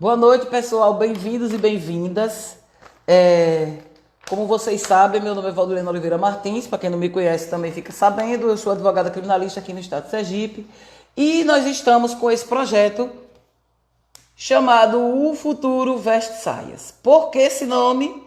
Boa noite, pessoal. Bem-vindos e bem-vindas. Como vocês sabem, meu nome é Valdilene Oliveira Martins. Para quem não me conhece, também fica sabendo. Eu sou advogada criminalista aqui no estado de Sergipe. E nós estamos com esse projeto chamado O Futuro Veste Saias. Por que esse nome?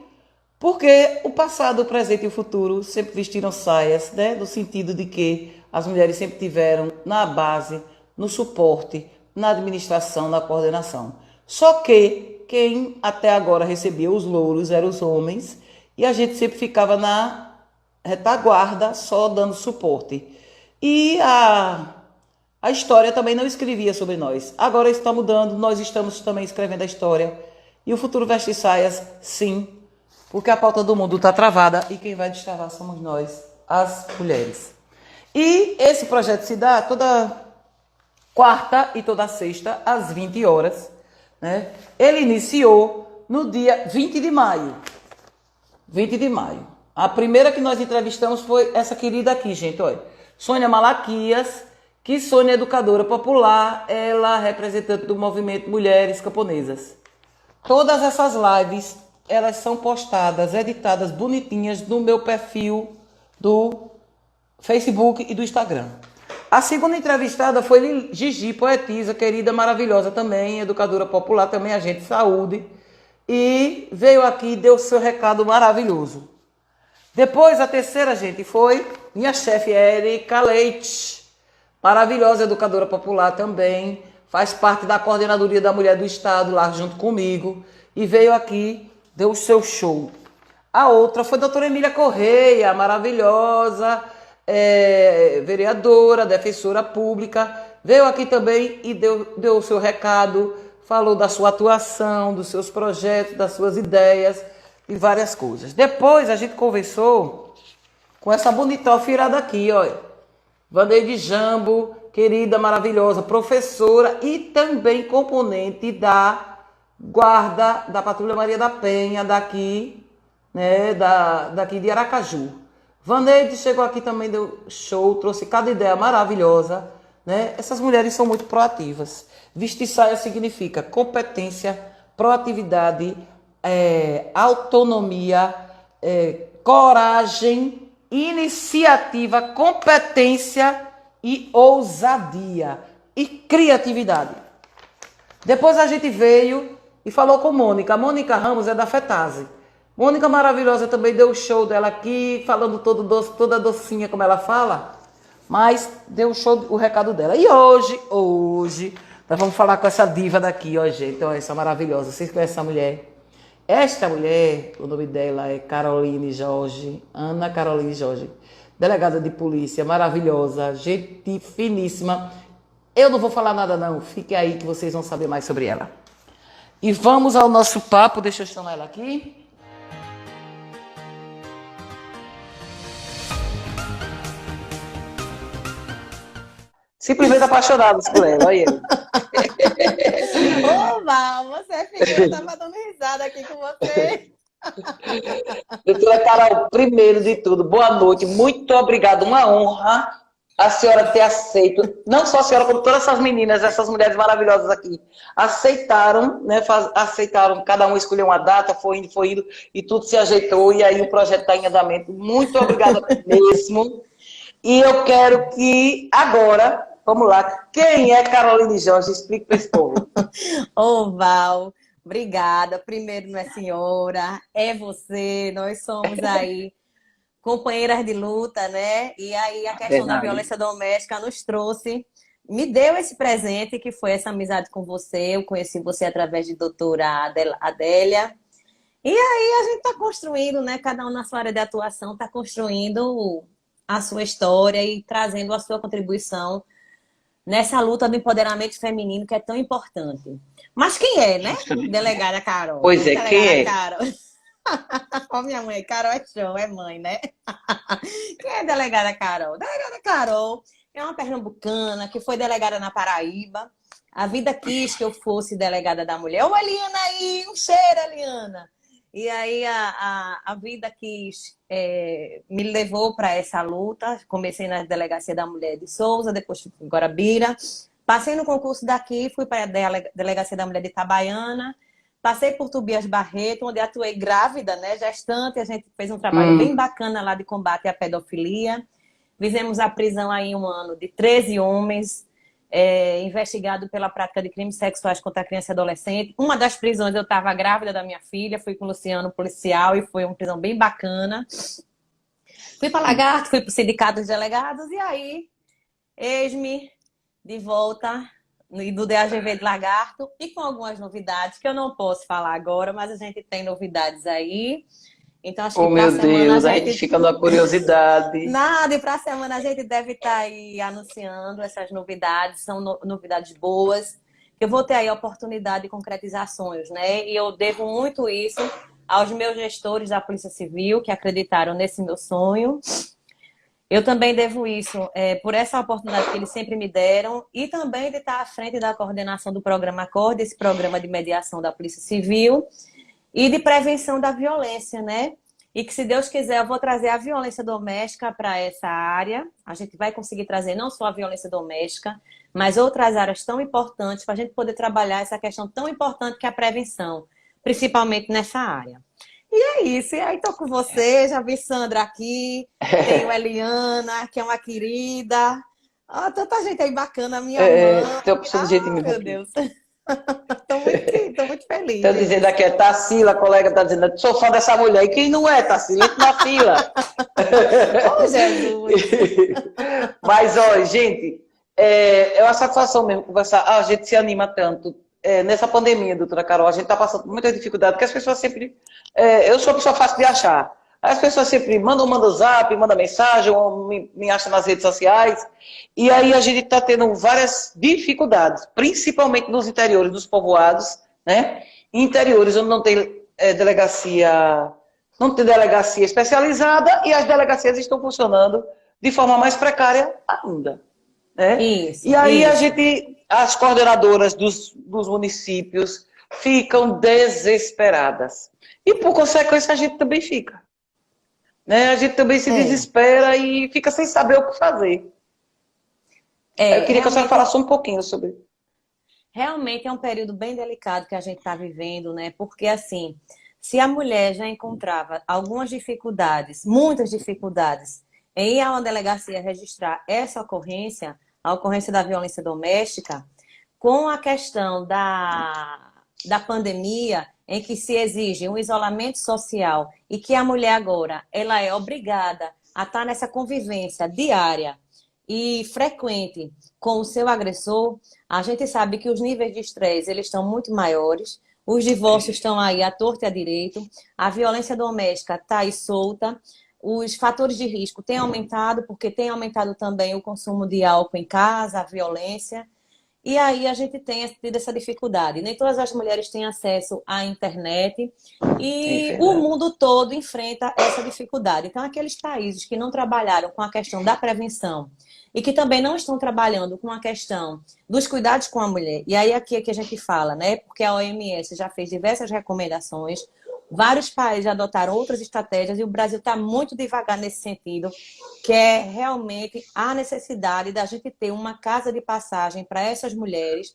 Porque o passado, o presente e o futuro sempre vestiram saias, né? No sentido de que as mulheres sempre tiveram na base, no suporte, na administração, na coordenação. Só que quem até agora recebia os louros eram os homens e a gente sempre ficava na retaguarda só dando suporte. E a história também não escrevia sobre nós. Agora está mudando, nós estamos também escrevendo a história. E o futuro veste saias, sim, porque a pauta do mundo está travada e quem vai destravar somos nós, as mulheres. E esse projeto se dá toda quarta e toda sexta às 20 horas. Né? Ele iniciou no dia 20 de maio. 20 de maio. A primeira que nós entrevistamos foi essa querida aqui, gente. Olha, Sônia Malaquias, que Sônia é educadora popular, ela é representante do movimento Mulheres Camponesas. Todas essas lives, elas são postadas, editadas, bonitinhas no meu perfil do Facebook e do Instagram. A segunda entrevistada foi Gigi, poetisa, querida, maravilhosa também, educadora popular, também agente de saúde. E veio aqui e deu seu recado maravilhoso. Depois, a terceira, gente, foi minha chefe, Érica Leite. Maravilhosa educadora popular também. Faz parte da coordenadoria da Mulher do Estado, lá junto comigo. E veio aqui, deu o seu show. A outra foi a doutora Emília Correia, maravilhosa, vereadora, defensora pública, veio aqui também e deu o seu recado, falou da sua atuação, dos seus projetos, das suas ideias e várias coisas. Depois a gente conversou com essa bonitão virada aqui, olha, Vandeide Jambo, querida, maravilhosa, professora e também componente da guarda da Patrulha Maria da Penha, daqui, né, daqui de Aracaju. Vandeide chegou aqui também, deu show, trouxe cada ideia maravilhosa, né? Essas mulheres são muito proativas. Vestir saia significa competência, proatividade, autonomia, coragem, iniciativa, competência e ousadia e criatividade. Depois a gente veio e falou com Mônica. A Mônica Ramos é da FETASE. Mônica maravilhosa também deu o show dela aqui, falando todo doce, toda docinha como ela fala, mas deu o show, o recado dela. E hoje, nós vamos falar com essa diva daqui, ó, gente, ó, essa maravilhosa. Vocês conhecem essa mulher? Esta mulher, o nome dela é Caroline Jorge, Ana Caroline Jorge, delegada de polícia, maravilhosa, gente finíssima. Eu não vou falar nada não, fique aí que vocês vão saber mais sobre ela. E vamos ao nosso papo, deixa eu chamar ela aqui. Simplesmente apaixonados por ela, olha ele. Ô, Val, você é filha, eu tava dando risada aqui com você. Doutora Carol, primeiro de tudo, boa noite, muito obrigada, uma honra a senhora ter aceito, não só a senhora, como todas essas meninas, essas mulheres maravilhosas aqui, aceitaram, né, aceitaram, cada um escolheu uma data, foi indo, e tudo se ajeitou, e aí o projeto está em andamento. Muito obrigada mesmo. E eu quero que agora, vamos lá, quem é Caroline Jorge? Explique para esse povo. Ô, Val, obrigada. Primeiro não é senhora, é você, nós somos aí companheiras de luta, né? E aí a questão da violência doméstica nos trouxe, me deu esse presente, que foi essa amizade com você. Eu conheci você através de doutora Adélia. E aí a gente está construindo, né? Cada um na sua área de atuação está construindo a sua história e trazendo a sua contribuição nessa luta do empoderamento feminino que é tão importante. Mas quem é, né? Delegada Carol. Pois é, quem Delegada é? Carol. Ó, minha mãe, Carol é show, é mãe, né? Quem é a delegada Carol? Delegada Carol é uma pernambucana que foi delegada na Paraíba. A vida quis que eu fosse delegada da mulher. Ô, Eliana aí, um cheiro, Eliana. E aí a vida quis, me levou para essa luta. Comecei na Delegacia da Mulher de Souza, depois fui para Guarabira. Passei no concurso daqui, fui para a Delegacia da Mulher de Itabaiana. Passei por Tobias Barreto, onde atuei grávida, né, gestante. A gente fez um trabalho bem bacana lá de combate à pedofilia. Fizemos a prisão aí em um ano de 13 homens, investigado pela prática de crimes sexuais contra criança e adolescente. Uma das prisões eu estava grávida da minha filha, fui com o Luciano, policial, e foi uma prisão bem bacana. Fui para Lagarto, fui para o Sindicato dos Delegados, e aí, eis-me de volta do DAGV de Lagarto, e com algumas novidades que eu não posso falar agora, mas a gente tem novidades aí. Então, acho que Oh, para a meu semana Deus, a a gente gente... fica na curiosidade. Nada, e para a semana a gente deve estar aí anunciando essas novidades, são novidades boas. Eu vou ter aí a oportunidade de concretizar sonhos, né? E eu devo muito isso aos meus gestores da Polícia Civil, que acreditaram nesse meu sonho. Eu também devo isso por essa oportunidade que eles sempre me deram, e também de estar à frente da coordenação do programa Acorde, esse programa de mediação da Polícia Civil e de prevenção da violência, né? E que, se Deus quiser, eu vou trazer a violência doméstica para essa área. A gente vai conseguir trazer não só a violência doméstica, mas outras áreas tão importantes para a gente poder trabalhar essa questão tão importante que é a prevenção, principalmente nessa área. E é isso. E aí estou com você, já vi Sandra aqui, tenho Eliana, que é uma querida. Ah, tanta gente aí bacana, minha mãe. Tem opção de jeito Ah, mesmo meu aqui. Deus. Estou muito feliz. Estão dizendo aqui, Tarsila, a colega está dizendo, sou fã dessa mulher. E quem não é, Tarsila? Entra na fila. Oh, Jesus! Mas, olha, gente, é uma satisfação mesmo conversar. A gente se anima tanto. Nessa pandemia, doutora Carol, a gente está passando por muita dificuldade, porque as pessoas sempre... eu sou uma pessoa fácil de achar. As pessoas sempre mandam zap, mandam mensagem, ou me acham nas redes sociais. E aí a gente está tendo várias dificuldades, principalmente nos interiores, nos povoados, né? Interiores onde não tem delegacia especializada, e as delegacias estão funcionando de forma mais precária ainda. Né? Isso, e aí isso. as coordenadoras dos municípios ficam desesperadas. E por consequência a gente também fica. Né? A gente também se desespera e fica sem saber o que fazer. Eu queria que a senhora falasse um pouquinho sobre. Realmente é um período bem delicado que a gente está vivendo, né? Porque, assim, se a mulher já encontrava algumas dificuldades, muitas dificuldades, em ir a uma delegacia registrar essa ocorrência, a ocorrência da violência doméstica, com a questão da pandemia, em que se exige um isolamento social e que a mulher agora ela é obrigada a estar nessa convivência diária e frequente com o seu agressor, a gente sabe que os níveis de estresse eles estão muito maiores, os divórcios estão aí à torta e à direito, a violência doméstica está aí solta, os fatores de risco têm aumentado, porque tem aumentado também o consumo de álcool em casa, a violência. E aí a gente tem tido essa dificuldade. Nem todas as mulheres têm acesso à internet e o mundo todo enfrenta essa dificuldade. Então, aqueles países que não trabalharam com a questão da prevenção e que também não estão trabalhando com a questão dos cuidados com a mulher, e aí aqui é que a gente fala, né? Porque a OMS já fez diversas recomendações, vários países adotaram outras estratégias e o Brasil está muito devagar nesse sentido, que é realmente a necessidade da gente ter uma casa de passagem para essas mulheres,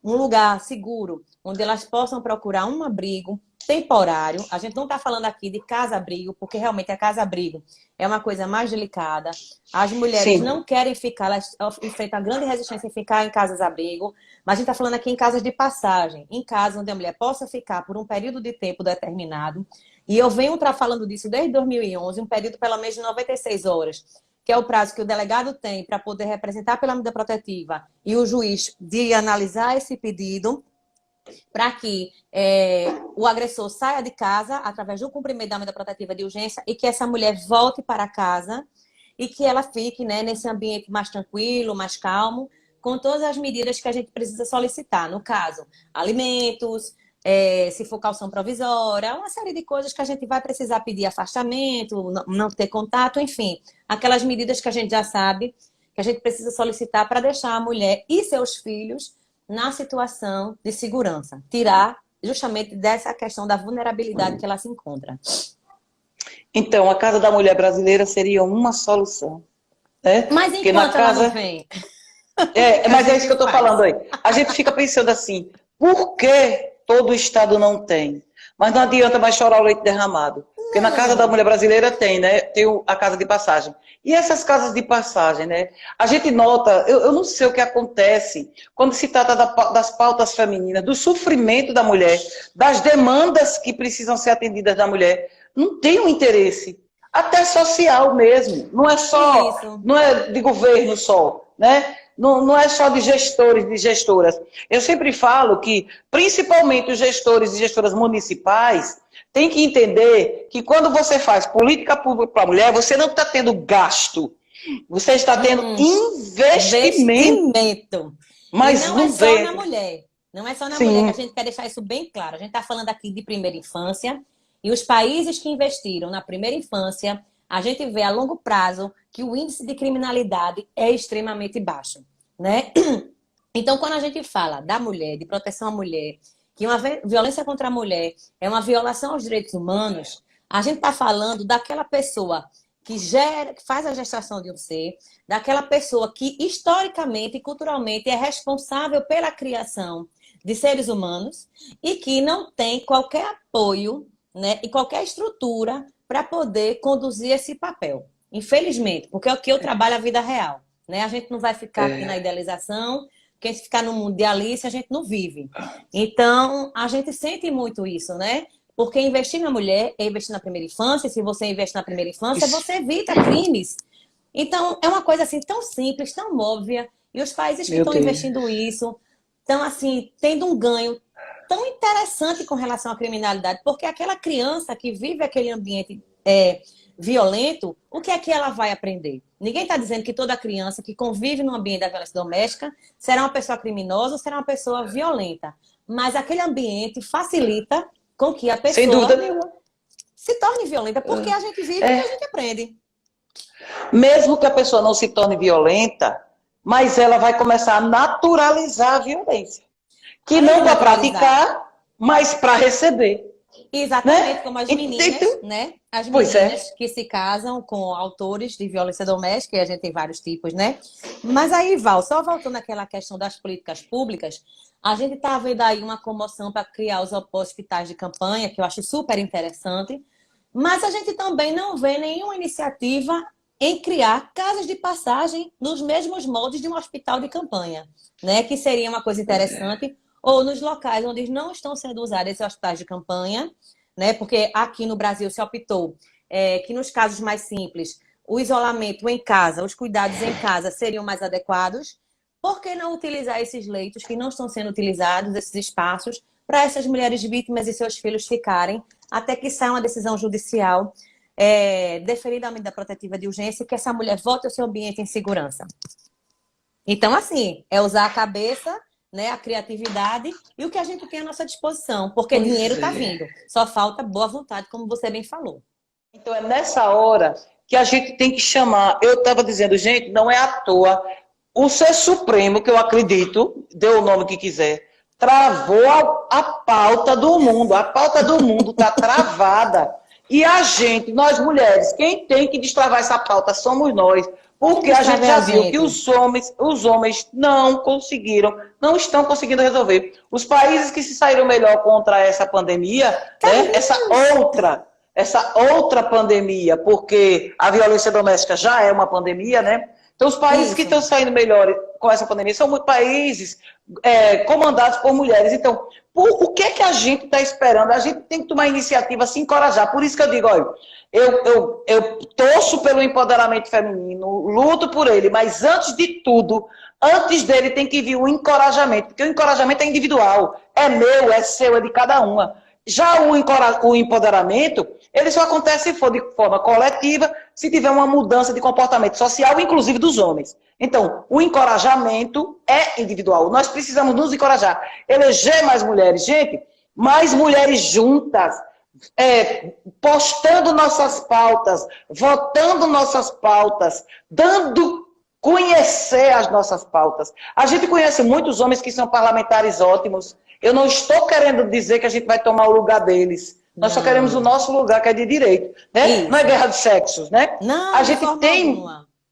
um lugar seguro, onde elas possam procurar um abrigo temporário. A gente não está falando aqui de casa-abrigo, porque realmente a casa-abrigo é uma coisa mais delicada. As mulheres não querem ficar, elas enfrentam grande resistência em ficar em casas-abrigo, mas a gente está falando aqui em casas de passagem, em casas onde a mulher possa ficar por um período de tempo determinado. E eu venho falando disso desde 2011, um período pelo menos de 96 horas, que é o prazo que o delegado tem para poder representar pela medida protetiva e o juiz de analisar esse pedido para que o agressor saia de casa através do cumprimento da medida protetiva de urgência e que essa mulher volte para casa e que ela fique, né, nesse ambiente mais tranquilo, mais calmo, com todas as medidas que a gente precisa solicitar. No caso, alimentos, se for calção provisória, uma série de coisas que a gente vai precisar pedir afastamento, não ter contato, enfim, aquelas medidas que a gente já sabe que a gente precisa solicitar para deixar a mulher e seus filhos na situação de segurança, tirar justamente dessa questão da vulnerabilidade que ela se encontra. Então, a Casa da Mulher Brasileira seria uma solução, né? Mas Porque na enquanto ela casa... não vem, mas é isso que eu estou faz? falando aí. A gente fica pensando assim, por que todo o Estado não tem? Mas não adianta mais chorar o leite derramado. Porque na Casa da Mulher Brasileira tem, né? Tem a casa de passagem. E essas casas de passagem, né? A gente nota, eu não sei o que acontece quando se trata das pautas femininas, do sofrimento da mulher, das demandas que precisam ser atendidas da mulher. Não tem um interesse, até social mesmo. Não é só, Isso. não é de governo só, né? Não é só de gestores e de gestoras. Eu sempre falo que, principalmente os gestores e gestoras municipais, têm que entender que quando você faz política pública para a mulher, você não está tendo gasto. Você está tendo investimento. Mas e não é só na mulher. Não é só na mulher, que a gente quer deixar isso bem claro. A gente está falando aqui de primeira infância, e os países que investiram na primeira infância, a gente vê a longo prazo que o índice de criminalidade é extremamente baixo, né? Então, quando a gente fala da mulher, de proteção à mulher, que uma violência contra a mulher é uma violação aos direitos humanos, a gente está falando daquela pessoa que faz a gestação de um ser, daquela pessoa que historicamente e culturalmente é responsável pela criação de seres humanos e que não tem qualquer apoio, né, e qualquer estrutura para poder conduzir esse papel. Infelizmente, porque é o que eu trabalho a vida real, né? A gente não vai ficar aqui na idealização, porque se ficar no mundo de Alice, a gente não vive. Então, a gente sente muito isso, né? Porque investir na mulher é investir na primeira infância. Se você investe na primeira infância, você evita crimes. Então, é uma coisa assim tão simples, tão óbvia. E os países que estão investindo isso estão, assim, tendo um ganho tão interessante com relação à criminalidade. Porque aquela criança que vive aquele ambiente violento, o que é que ela vai aprender? Ninguém está dizendo que toda criança que convive no ambiente da violência doméstica será uma pessoa criminosa ou será uma pessoa violenta. Mas aquele ambiente facilita com que a pessoa sem dúvida nenhuma se torne violenta, porque a gente vive e a gente aprende. Mesmo que a pessoa não se torne violenta, mas ela vai começar a naturalizar a violência. Que não para praticar, mas para receber. Exatamente, né? como as meninas, né? As meninas que se casam com autores de violência doméstica, e a gente tem vários tipos, né? Mas aí, Val, só voltando àquela questão das políticas públicas, a gente está vendo aí uma comoção para criar os hospitais de campanha, que eu acho super interessante, mas a gente também não vê nenhuma iniciativa em criar casas de passagem nos mesmos moldes de um hospital de campanha, né? Que seria uma coisa interessante. Ou nos locais onde não estão sendo usados esses hospitais de campanha, né? Porque aqui no Brasil se optou que nos casos mais simples, o isolamento em casa, os cuidados em casa seriam mais adequados. Por que não utilizar esses leitos que não estão sendo utilizados, esses espaços, para essas mulheres vítimas e seus filhos ficarem, até que saia uma decisão judicial deferindo a medida protetiva de urgência e que essa mulher volte ao seu ambiente em segurança? Então, assim, é usar a cabeça, né, a criatividade e o que a gente tem à nossa disposição, porque dinheiro está vindo, só falta boa vontade, como você bem falou. Então é nessa hora que a gente tem que chamar, eu estava dizendo, gente, não é à toa, o Ser Supremo, que eu acredito, deu o nome que quiser, travou a pauta do mundo está travada, e a gente, nós mulheres, quem tem que destravar essa pauta somos nós. Porque a gente já viu que os homens não conseguiram, não estão conseguindo resolver. Os países que se saíram melhor contra essa pandemia, né, essa outra pandemia, porque a violência doméstica já é uma pandemia, né? Então, os países que estão saindo melhor com essa pandemia são países comandados por mulheres. Então, o que é que a gente está esperando? A gente tem que tomar iniciativa, se encorajar. Por isso que eu digo, olha, eu torço pelo empoderamento feminino, luto por ele, mas antes de tudo, antes dele tem que vir o encorajamento, porque o encorajamento é individual, é meu, é seu, é de cada uma. Já o empoderamento, ele só acontece se for de forma coletiva, se tiver uma mudança de comportamento social, inclusive dos homens. Então, o encorajamento é individual. Nós precisamos nos encorajar. Eleger mais mulheres. Gente, mais mulheres juntas, postando nossas pautas, votando nossas pautas, dando conhecer as nossas pautas. A gente conhece muitos homens que são parlamentares ótimos. Eu não estou querendo dizer que a gente vai tomar o lugar deles. Nós só queremos o nosso lugar, que é de direito. Né? Não é guerra de sexos, né? Não, a gente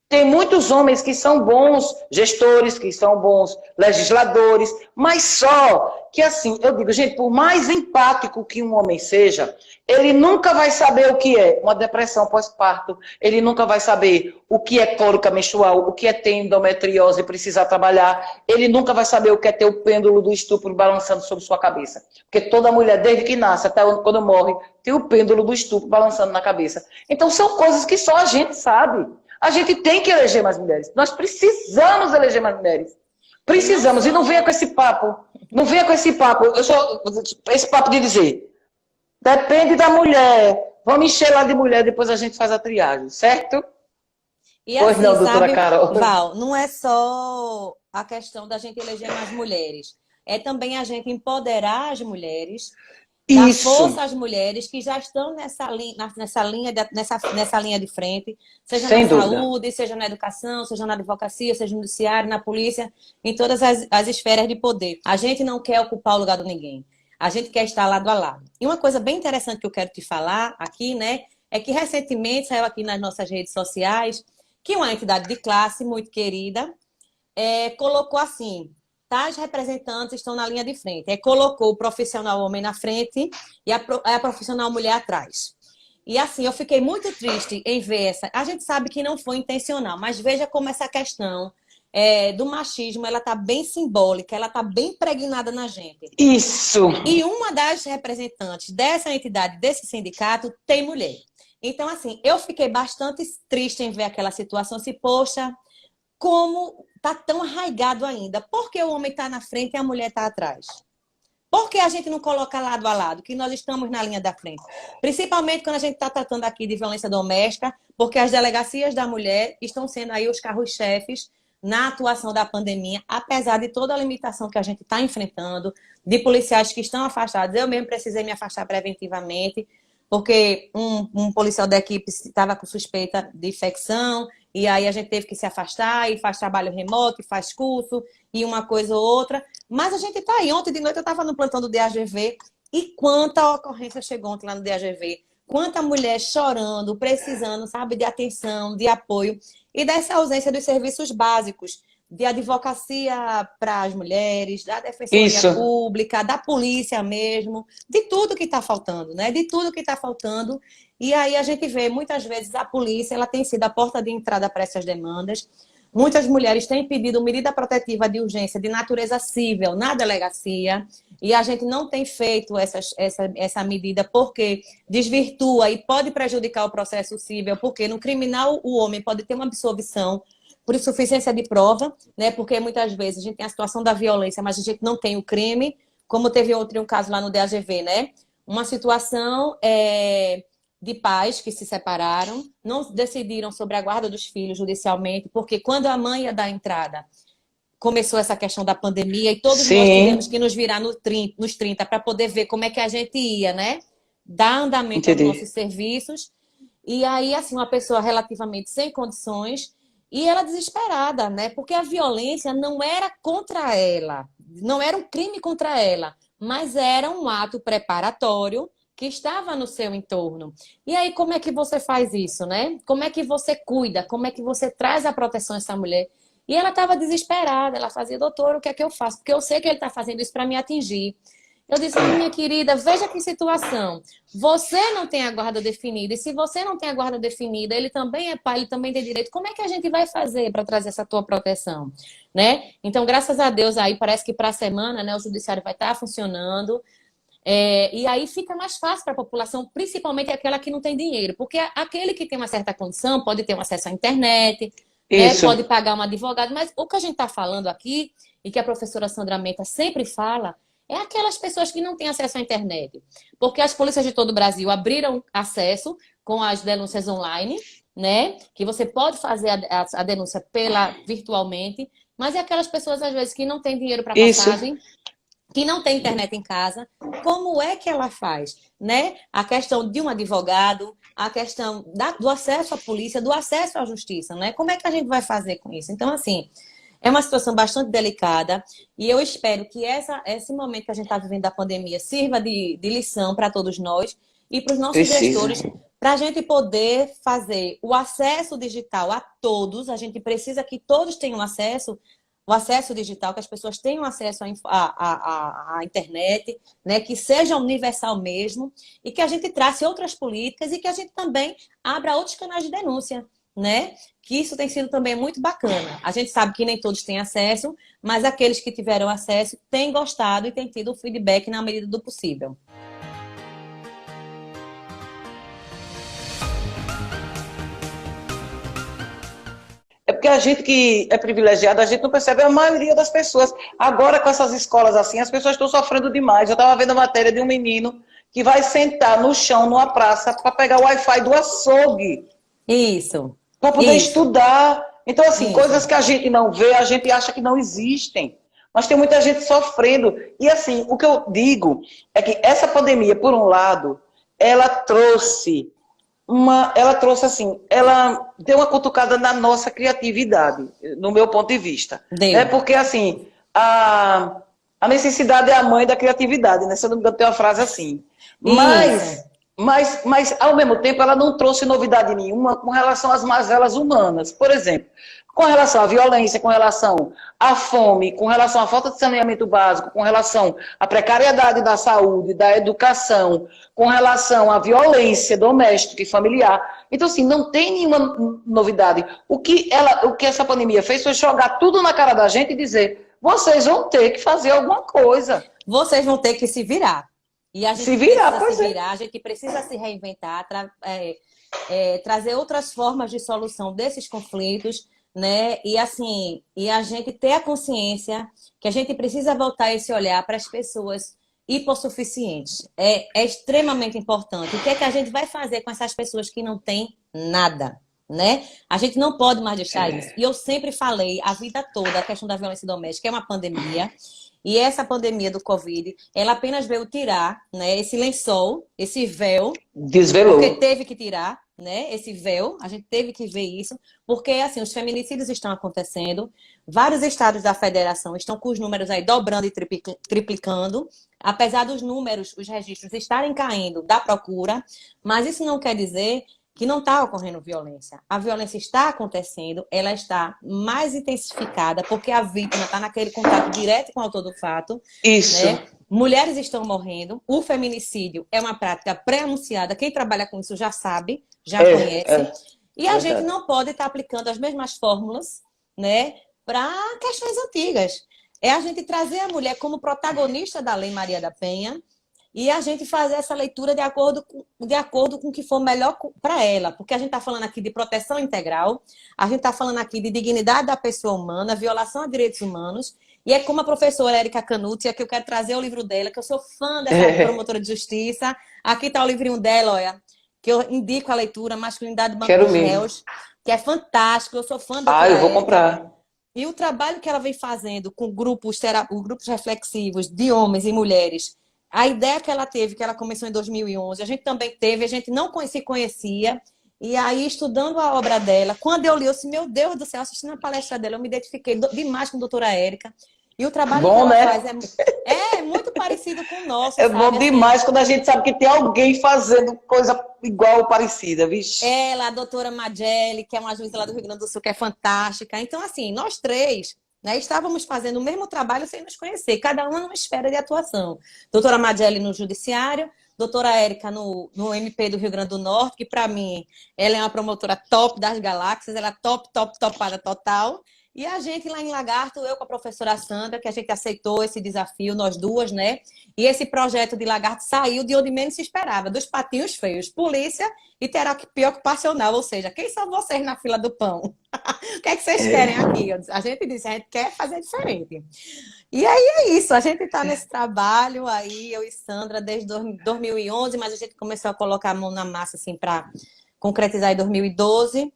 tem muitos homens que são bons gestores, que são bons legisladores, mas só que, assim, eu digo, gente, por mais empático que um homem seja, ele nunca vai saber o que é uma depressão pós-parto, ele nunca vai saber o que é cólica menstrual, o que é ter endometriose e precisar trabalhar, ele nunca vai saber o que é ter o pêndulo do estupro balançando sobre sua cabeça. Porque toda mulher, desde que nasce até quando morre, tem o pêndulo do estupro balançando na cabeça. Então, são coisas que só a gente sabe. A gente tem que eleger mais mulheres. Nós precisamos eleger mais mulheres. Precisamos. E não venha com esse papo. Não venha com esse papo. Esse papo de dizer, depende da mulher. Vamos encher lá de mulher, depois a gente faz a triagem, certo? E pois assim, não, doutora sabe, Carol. Val, não é só a questão da gente eleger mais mulheres. É também a gente empoderar as mulheres, dar força às mulheres que já estão nessa linha de frente, seja sem na dúvida. saúde, seja na educação, seja na advocacia, seja no judiciário, na polícia, em todas as esferas de poder. A gente não quer ocupar o lugar de ninguém. A gente quer estar lado a lado. E uma coisa bem interessante que eu quero te falar aqui, né, é que recentemente saiu aqui nas nossas redes sociais que uma entidade de classe muito querida colocou assim: tais representantes estão na linha de frente. Colocou o profissional homem na frente e a profissional mulher atrás. E assim, eu fiquei muito triste em ver essa. A gente sabe que não foi intencional, mas veja como essa questão do machismo, ela está bem simbólica, ela está bem impregnada na gente. Isso! E uma das representantes dessa entidade, desse sindicato, tem mulher. Então, assim, eu fiquei bastante triste em ver aquela situação, assim, poxa, como está tão arraigado ainda. Por que o homem está na frente e a mulher está atrás? Por que a gente não coloca lado a lado, que nós estamos na linha da frente? Principalmente quando a gente está tratando aqui de violência doméstica, porque as delegacias da mulher estão sendo aí os carros-chefes na atuação da pandemia, apesar de toda a limitação que a gente está enfrentando, de policiais que estão afastados. Eu mesmo precisei me afastar preventivamente, porque um policial da equipe estava com suspeita de infecção, e aí a gente teve que se afastar, e faz trabalho remoto, e faz curso, e uma coisa ou outra. Mas a gente está aí. Ontem de noite eu estava no plantão do DAGV, e quanta ocorrência chegou ontem lá no DAGV. Quanta mulher chorando, precisando, sabe, de atenção, de apoio, e dessa ausência dos serviços básicos, de advocacia para as mulheres, da defensoria pública, da polícia mesmo, de tudo que está faltando, né? De tudo que está faltando. E aí a gente vê, muitas vezes, a polícia ela tem sido a porta de entrada para essas demandas. Muitas mulheres têm pedido medida protetiva de urgência de natureza civil na delegacia, e a gente não tem feito essa medida porque desvirtua e pode prejudicar o processo civil, porque no criminal o homem pode ter uma absolvição por insuficiência de prova, né? Porque muitas vezes a gente tem a situação da violência, mas a gente não tem o crime, como teve um caso lá no DAGV, né? Uma situação de pais que se separaram, não decidiram sobre a guarda dos filhos judicialmente, porque quando a mãe ia dar entrada, começou essa questão da pandemia e todos nós tivemos que nos virar nos 30 para poder ver como é que a gente ia, né? Dar andamento aos nossos serviços. E aí, assim, uma pessoa relativamente sem condições e ela desesperada, né? Porque a violência não era contra ela, não era um crime contra ela, mas era um ato preparatório que estava no seu entorno. E aí, como é que você faz isso, né? Como é que você cuida? Como é que você traz a proteção a essa mulher? E ela estava desesperada, ela fazia: doutor, o que é que eu faço? Porque eu sei que ele está fazendo isso para me atingir. Eu disse: minha querida, veja que situação. Você não tem a guarda definida, e se você não tem a guarda definida, ele também é pai, ele também tem direito. Como é que a gente vai fazer para trazer essa tua proteção? Né? Então, graças a Deus, aí parece que para a semana, né, o judiciário vai estar funcionando. E aí fica mais fácil para a população, principalmente aquela que não tem dinheiro, porque aquele que tem uma certa condição pode ter um acesso à internet, né, pode pagar um advogado, mas o que a gente está falando aqui, e que a professora Sandra Menta sempre fala, é aquelas pessoas que não têm acesso à internet. Porque as polícias de todo o Brasil abriram acesso com as denúncias online, né? Que você pode fazer a denúncia virtualmente, mas é aquelas pessoas, às vezes, que não têm dinheiro para Isso. passagem, que não tem internet em casa, como é que ela faz? Né? A questão de um advogado, a questão do acesso à polícia, do acesso à justiça, né? Como é que a gente vai fazer com isso? Então, assim, é uma situação bastante delicada e eu espero que esse momento que a gente está vivendo da pandemia sirva de lição para todos nós e para os nossos Precisa. gestores, para a gente poder fazer o acesso digital a todos. A gente precisa que todos tenham acesso, o acesso digital, que as pessoas tenham acesso à internet, né? Que seja universal mesmo, e que a gente trace outras políticas e que a gente também abra outros canais de denúncia, né? Que isso tem sido também muito bacana. A gente sabe que nem todos têm acesso, mas aqueles que tiveram acesso têm gostado e têm tido o feedback na medida do possível. É porque a gente que é privilegiado, a gente não percebe a maioria das pessoas. Agora, com essas escolas assim, as pessoas estão sofrendo demais. Eu estava vendo a matéria de um menino que vai sentar no chão, numa praça, para pegar o Wi-Fi do açougue, Isso, para poder isso, estudar. Então, assim, coisas isso. que a gente não vê, a gente acha que não existem. Mas tem muita gente sofrendo. E, assim, o que eu digo é que essa pandemia, por um lado, ela trouxe assim, ela deu uma cutucada na nossa criatividade, no meu ponto de vista, né? Deu. Porque, assim, a necessidade é a mãe da criatividade, né? Se eu não me engano, tem uma frase assim. Isso. Mas, ao mesmo tempo, ela não trouxe novidade nenhuma com relação às mazelas humanas. Por exemplo, com relação à violência, com relação à fome, com relação à falta de saneamento básico, com relação à precariedade da saúde, da educação, com relação à violência doméstica e familiar. Então, assim, não tem nenhuma novidade. O que essa pandemia fez foi jogar tudo na cara da gente e dizer: vocês vão ter que fazer alguma coisa. Vocês vão ter que se virar. E a gente Se virar, precisa pois se é. virar, a gente precisa se reinventar, trazer outras formas de solução desses conflitos, né? E assim, e a gente ter a consciência que a gente precisa voltar esse olhar para as pessoas hipossuficientes. É extremamente importante. O que é que a gente vai fazer com essas pessoas que não têm nada? Né? A gente não pode mais deixar isso. E eu sempre falei a vida toda a questão da violência doméstica é uma pandemia. E essa pandemia do Covid, ela apenas veio tirar, né, esse lençol, esse véu, Desvelou. porque teve que tirar, né, esse véu, a gente teve que ver isso, porque assim, os feminicídios estão acontecendo, vários estados da federação estão com os números aí dobrando e triplicando, apesar dos números, os registros estarem caindo da procura, mas isso não quer dizer que não está ocorrendo violência. A violência está acontecendo, ela está mais intensificada, porque a vítima está naquele contato direto com o autor do fato. Isso. Né? Mulheres estão morrendo, o feminicídio é uma prática pré-anunciada, quem trabalha com isso já sabe, já conhece. E a gente não pode estar aplicando as mesmas fórmulas, né, para questões antigas. É a gente trazer a mulher como protagonista da Lei Maria da Penha, e a gente fazer essa leitura de acordo com o que for melhor para ela. Porque a gente está falando aqui de proteção integral, a gente está falando aqui de dignidade da pessoa humana, violação a direitos humanos. E é como a professora Érica Canuti, que eu quero trazer o livro dela, que eu sou fã dessa promotora de justiça. Aqui está o livrinho dela, olha, que eu indico a leitura, Masculinidade do Banco dos Réus, que é fantástico, eu sou fã da eu vou comprar. E o trabalho que ela vem fazendo com grupos reflexivos de homens e mulheres, a ideia que ela teve, que ela começou em 2011, a gente também teve, a gente não se conhecia, e aí estudando a obra dela, quando eu li, eu disse, meu Deus do céu, assistindo a palestra dela, eu me identifiquei demais com a doutora Érica, e o trabalho que ela faz é muito parecido com o nosso. É bom demais quando a gente sabe que tem alguém fazendo coisa igual ou parecida, vixe. Ela, a doutora Mageli, que é uma juíza lá do Rio Grande do Sul, que é fantástica. Então, assim, nós três, né, estávamos fazendo o mesmo trabalho sem nos conhecer, cada uma numa esfera de atuação. Doutora Mageli no Judiciário, doutora Érica no MP do Rio Grande do Norte, que para mim, ela é uma promotora top das galáxias, ela é top, topada total. E a gente lá em Lagarto, eu com a professora Sandra, que a gente aceitou esse desafio, nós duas, né? E esse projeto de Lagarto saiu de onde menos se esperava, dos patinhos feios, polícia e terapia ocupacional, ou seja, quem são vocês na fila do pão? O que é que vocês querem aqui? A gente disse, a gente quer fazer diferente. E aí é isso, a gente está nesse trabalho aí, eu e Sandra, desde 2011, mas a gente começou a colocar a mão na massa, assim, para concretizar em 2012.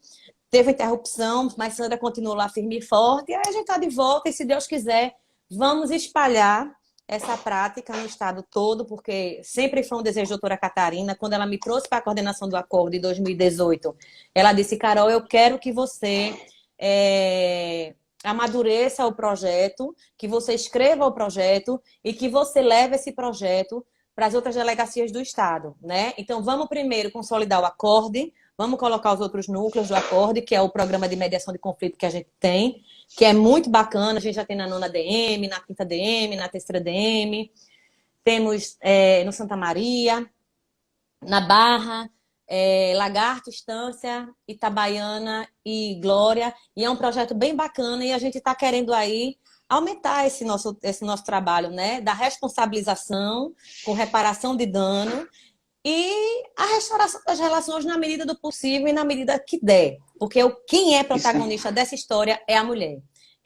Teve interrupção, mas Sandra continuou lá firme e forte. E aí a gente está de volta e, se Deus quiser, vamos espalhar essa prática no estado todo, porque sempre foi um desejo da doutora Catarina. Quando ela me trouxe para a coordenação do acordo em 2018, ela disse, Carol, eu quero que você amadureça o projeto, que você escreva o projeto e que você leve esse projeto para as outras delegacias do estado, né? Então, vamos primeiro consolidar o acorde. Vamos colocar os outros núcleos do acorde, que é o programa de mediação de conflito que a gente tem, que é muito bacana. A gente já tem na 9ª DM, na 5ª DM, na 3ª DM. Temos no Santa Maria, na Barra, Lagarto, Estância, Itabaiana e Glória. E é um projeto bem bacana e a gente está querendo aí aumentar esse nosso trabalho, né? Da responsabilização com reparação de dano e a restauração das relações na medida do possível e na medida que der. Porque quem é protagonista dessa história é a mulher.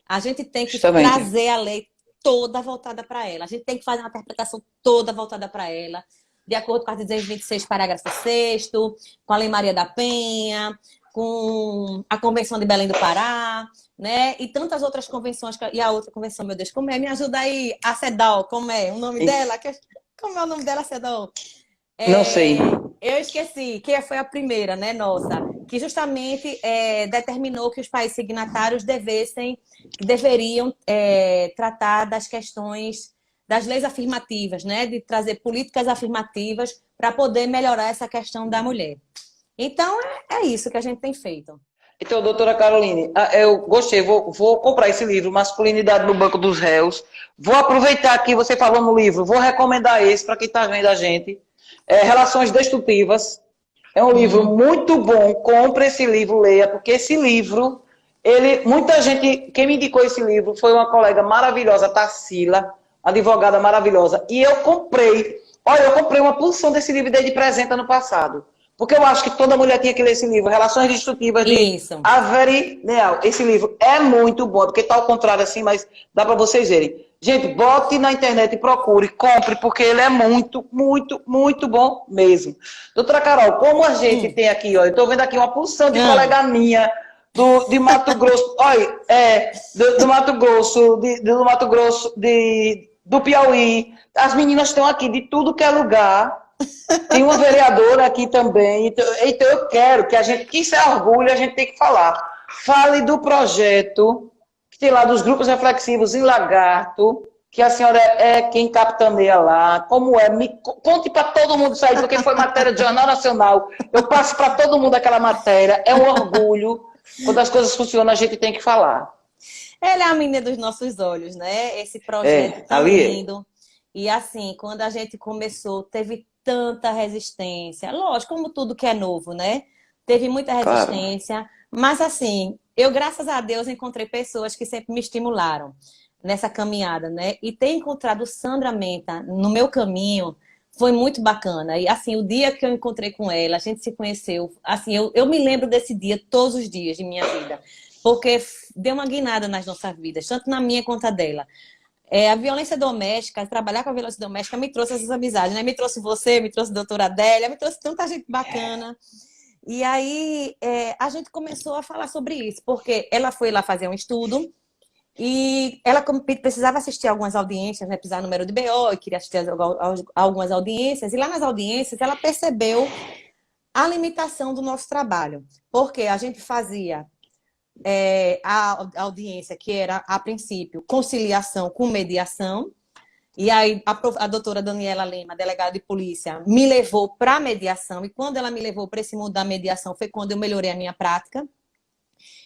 A gente tem que trazer a lei toda voltada para ela. A gente tem que fazer uma interpretação toda voltada para ela, de acordo com o artigo 226, parágrafo 6º, com a Lei Maria da Penha, com a Convenção de Belém do Pará, né? E tantas outras convenções. E a outra convenção, meu Deus, como é? Me ajuda aí, a CEDAW, como é o nome dela? Como é o nome dela, CEDAW? Não sei. Eu esqueci, que foi a primeira, né, nossa, que justamente determinou que os países signatários deveriam tratar das questões das leis afirmativas, né, de trazer políticas afirmativas para poder melhorar essa questão da mulher. Então, é isso que a gente tem feito. Então, doutora Caroline, eu gostei, vou comprar esse livro, Masculinidade no Banco dos Réus. Vou aproveitar que você falou no livro, vou recomendar esse para quem está vendo a gente. Relações Destrutivas. É um livro muito bom. Compre esse livro, leia, porque esse livro, muita gente, quem me indicou esse livro foi uma colega maravilhosa, Tarsila, advogada maravilhosa. E eu comprei uma porção desse livro e dei de presente ano passado. Porque eu acho que toda mulher tinha que ler esse livro, Relações Destrutivas, de Avery Leal. Esse livro é muito bom, porque está ao contrário assim, mas dá para vocês verem. Gente, bote na internet e procure, compre, porque ele é muito, muito, muito bom mesmo. Doutora Carol, como a gente tem aqui, ó, eu estou vendo aqui uma porção de colega minha de Mato Grosso, olha, do Mato Grosso, do Piauí. As meninas estão aqui de tudo que é lugar. Tem uma vereadora aqui também. Então eu quero que a gente, que isso é orgulho, a gente tem que falar. Fale do projeto que tem lá dos grupos reflexivos em Lagarto, que a senhora é quem capitaneia lá. Como é? Conte para todo mundo isso aí, porque foi matéria de Jornal Nacional. Eu passo para todo mundo aquela matéria. É um orgulho. Quando as coisas funcionam, a gente tem que falar. Ela é a menina dos nossos olhos, né? Esse projeto tão lindo. E assim, quando a gente começou, teve tanta resistência. Lógico, como tudo que é novo, né? Teve muita resistência. Claro. Mas assim, eu, graças a Deus, encontrei pessoas que sempre me estimularam nessa caminhada, né? E ter encontrado Sandra Menta no meu caminho foi muito bacana. E assim, o dia que eu encontrei com ela, a gente se conheceu, assim, eu me lembro desse dia todos os dias de minha vida. Porque deu uma guinada nas nossas vidas, tanto na minha quanto a dela. A violência doméstica, trabalhar com a violência doméstica me trouxe essas amizades, né? Me trouxe você, me trouxe a doutora Adélia, me trouxe tanta gente bacana. E aí a gente começou a falar sobre isso, porque ela foi lá fazer um estudo e ela precisava assistir algumas audiências, né? Precisava número de BO, e queria assistir algumas audiências. E lá nas audiências ela percebeu a limitação do nosso trabalho, porque a gente fazia a audiência, que era, a princípio, conciliação com mediação. E aí a doutora Daniela Lema, delegada de polícia, me levou para a mediação. E quando ela me levou para esse mundo da mediação, foi quando eu melhorei a minha prática.